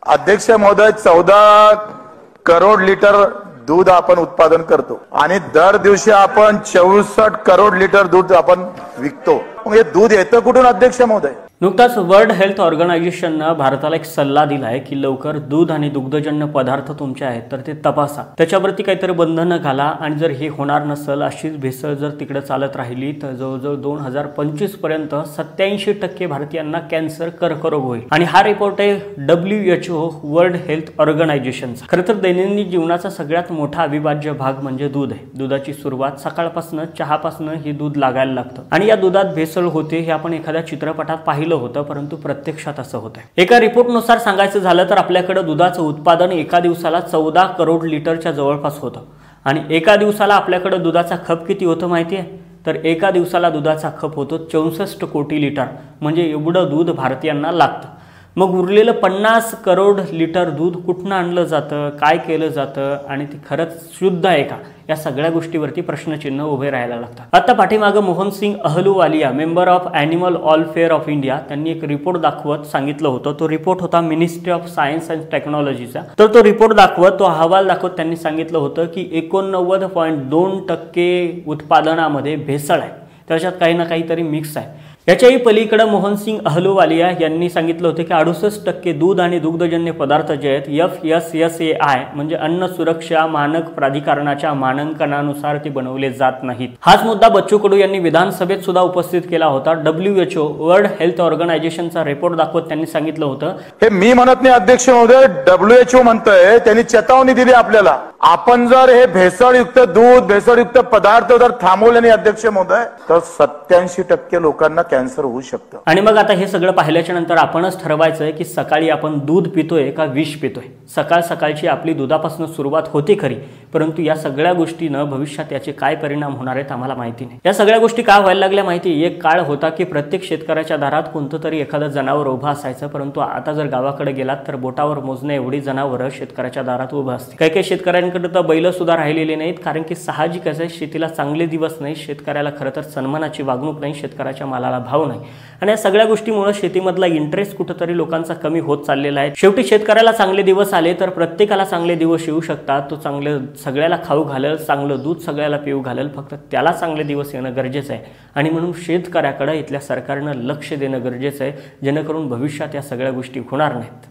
अध्यक्ष महोदय, 14 करोड लिटर दूध आपण उत्पादन करतो आणि दर दिवशी आपण 64 करोड लिटर दूध आपण विकतो. मग हे दूध येतं कुठून अध्यक्ष महोदय? नुकताच वर्ल्ड हेल्थ ऑर्गनायझेशननं भारताला एक सल्ला दिला आहे की लवकर दूध आणि दुग्धजन्य पदार्थ तुमचे आहेत तर ते तपासा, त्याच्यावरती काहीतरी बंधनं घाला आणि जर हे होणार नसेल, अशीच भेसळ जर तिकडे चालत राहिली तर जवळजवळ 2025 पर्यंत 87% भारतीयांना कॅन्सर, कर्करोग होईल. आणि हा रिपोर्ट आहे WHO वर्ल्ड हेल्थ ऑर्गनायझेशनचा. खरं तर दैनंदिन जीवनाचा सगळ्यात मोठा अविभाज्य भाग म्हणजे दूध आहे. दुधाची सुरुवात सकाळपासून चहापासून ही दूध लागायला लागतं आणि या दुधात भेसळ होते हे आपण एखाद्या चित्रपटात पाहिलं होतं, परंतु प्रत्यक्षात असं होतंय. एका रिपोर्टनुसार सांगायचं झालं तर आपल्याकडे दुधाचं उत्पादन एका दिवसाला 14 करोड लिटरच्या जवळपास होतं. आणि एका दिवसाला आपल्याकडे दुधाचा खप किती होतं माहिती आहे? तर एका दिवसाला दुधाचा खप होतो 64 कोटी लिटर, म्हणजे एवढं दूध भारतीयांना लागतं. मग उरलेलं 50 करोड लिटर दूध कुठनं आणलं जातं, काय केलं जातं आणि ते खरंच शुद्ध आहे का, या सगळ्या गोष्टीवरती प्रश्नचिन्ह उभे राहायला लागतात. आता पाठीमागं Mohan Singh Ahluwalia, member of animal welfare of India, त्यांनी एक रिपोर्ट दाखवत सांगितलं होतं. तो रिपोर्ट होता मिनिस्ट्री ऑफ सायन्स अँड टेक्नॉलॉजीचा. तर तो रिपोर्ट दाखवत, तो अहवाल दाखवत त्यांनी सांगितलं होतं की 89.2% उत्पादनामध्ये भेसळ आहे, त्याच्यात काही ना काहीतरी मिक्स आहे. याच्याही पलीकडे मोहनसिंग अहलुवालिया यांनी सांगितलं होतं की 68% दूध आणि दुग्धजन्य पदार्थ जे आहेत FSSAI म्हणजे अन्न सुरक्षा मानक प्राधिकरणाच्या मानांकनानुसार ते बनवले जात नाहीत. हाच मुद्दा बच्चू कडू यांनी विधानसभेत सुद्धा उपस्थित केला होता. WHO वर्ल्ड हेल्थ ऑर्गनायझेशनचा रिपोर्ट दाखवत त्यांनी सांगितलं होतं, हे मी म्हणत नाही अध्यक्ष महोदय, WHO म्हणतंय, त्यांनी चेतावणी दिली आपल्याला. आपण जर हे भेसळयुक्त दूध, भेसळयुक्त पदार्थ जर थांबवले नाही अध्यक्ष महोदय, तर 87% लोकांना कॅन्सर होऊ शकतं. आणि मग आता हे सगळं पाहिल्याच्या नंतर आपणच ठरवायचं आहे की सकाळी आपण दूध पितोय का विष पितोय. सकाळ सकाळची आपली दुधापासून सुरुवात होते खरी, परंतु या सगळ्या गोष्टीनं भविष्यात याचे काय परिणाम होणार आहेत आम्हाला माहिती नाही. या सगळ्या गोष्टी का व्हायला लागल्या माहिती? एक काळ होता की प्रत्येक शेतकऱ्याच्या दारात कोणतं तरी एखादं जनावर उभं असायचं, परंतु आता जर गावाकडे गेलात तर बोटावर मोजणे एवढी जनावरं शेतकऱ्याच्या दारात उभं असते. काही काही शेतकऱ्यांकडे तर बैल सुद्धा राहिलेले नाहीत, कारण की साहजिकच आहे शेतीला चांगले दिवस नाही, शेतकऱ्याला खरं तर सन्मानाची वागणूक नाही, शेतकऱ्याच्या मालाला भाव नाही. आणि या सगळ्या गोष्टीमुळे शेतीमधला इंटरेस्ट कुठेतरी लोकांचा कमी होत चाललेला आहे. शेवटी शेतकऱ्याला चांगले दिवस आले तर प्रत्येकाला चांगले दिवस येऊ शकतात. तो चांगले सगळ्याला खाऊ घालेल, चांगलं दूध सगळ्याला पिऊ घालेल, फक्त त्याला चांगले दिवस येणं गरजेचं आहे. आणि म्हणून शेतकऱ्याकडे इथल्या सरकारनं लक्ष देणं गरजेचं आहे, जेणेकरून भविष्यात या सगळ्या गोष्टी होणार नाहीत.